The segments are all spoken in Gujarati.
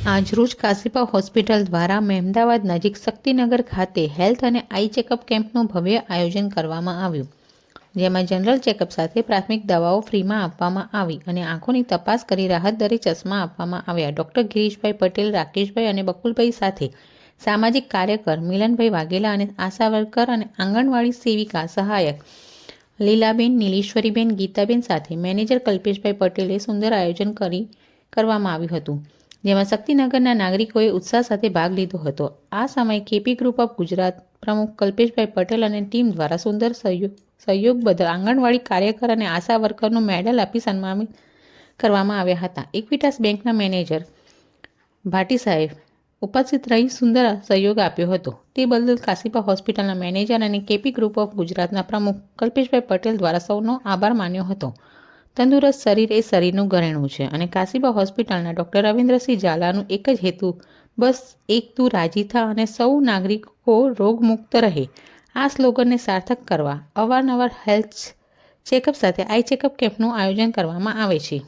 આજરોજ કાશીપા હોસ્પિટલ દ્વારા મહેમદાવાદ નજીક શક્તિનગર ખાતે હેલ્થ અને આઈ ચેકઅપ કેમ્પનું ભવ્ય આયોજન કરવામાં આવ્યું, જેમાં જનરલ ચેકઅપ સાથે પ્રાથમિક દવાઓ ફ્રીમાં આપવામાં આવી અને આંખોની તપાસ કરી રાહત દરે ચશ્મા આપવામાં આવ્યા. ડોક્ટર ગિરીશભાઈ પટેલ, રાકેશભાઈ અને બકુલભાઈ સાથે સામાજિક કાર્યકર મિલનભાઈ વાઘેલા અને આશા વર્કર અને આંગણવાડી સેવિકા સહાયક લીલાબેન, નીલેશ્વરીબેન, ગીતાબેન સાથે મેનેજર કલ્પેશભાઈ પટેલે સુંદર આયોજન કરવામાં આવ્યું હતું, જેમાં શક્તિનગરના નાગરિકોએ ઉત્સાહ સાથે ભાગ લીધો હતો. આ સમયે કેપી ગ્રુપ ઓફ ગુજરાત પ્રમુખ કલ્પેશભાઈ પટેલ અને ટીમ દ્વારા સુંદર સહયોગ બદલ આંગણવાડી કાર્યકર અને આશા વર્કરનું મેડલ આપી સન્માનિત કરવામાં આવ્યા હતા. ઇક્વિટાસ બેંકના મેનેજર ભાટી સાહેબ ઉપસ્થિત રહી સુંદર સહયોગ આપ્યો હતો. તે બદલ કાશીપા હોસ્પિટલના મેનેજર અને કેપી ગ્રુપ ઓફ ગુજરાતના પ્રમુખ કલ્પેશભાઈ પટેલ દ્વારા સૌનો આભાર માન્યો હતો. તંદુરસ્ત શરીર એ શરીરનું ઘરેણું છે અને કાશીપા હોસ્પિટલના ડોક્ટર રવિન્દ્રસિંહ ઝાલાનું એક જ હેતુ, બસ એક તું રાજી થા અને સૌ નાગરિકો રોગમુક્ત રહે. આ સ્લોગનને સાર્થક કરવા અવારનવાર હેલ્થ ચેકઅપ સાથે આઈ ચેકઅપ કેમ્પનું આયોજન કરવામાં આવે છે.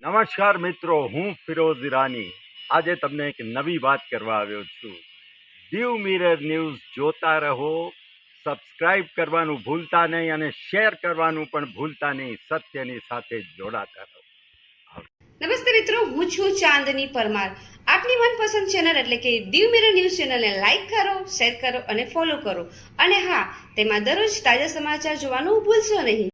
નમસ્કાર મિત્રો, હું ફિરોઝ ઈરાની આજે તમને એક નવી વાત કરવા આવ્યો છું. દીવ મિરર ન્યૂઝ જોતા રહો, સબસ્ક્રાઇબ કરવાનું ભૂલતા નહીં અને શેર કરવાનું પણ ભૂલતા નહીં. સત્યની સાથે જોડાતા રહો. નમસ્તે મિત્રો, હું છું ચાંદની પરમાર. આપની મનપસંદ ચેનલ એટલે કે દીવ મિરર ન્યૂઝ ચેનલને લાઈક કરો, શેર કરો અને ફોલો કરો. અને હા, તેમાં દરરોજ તાજા સમાચાર જોવાનું ભૂલશો નહીં.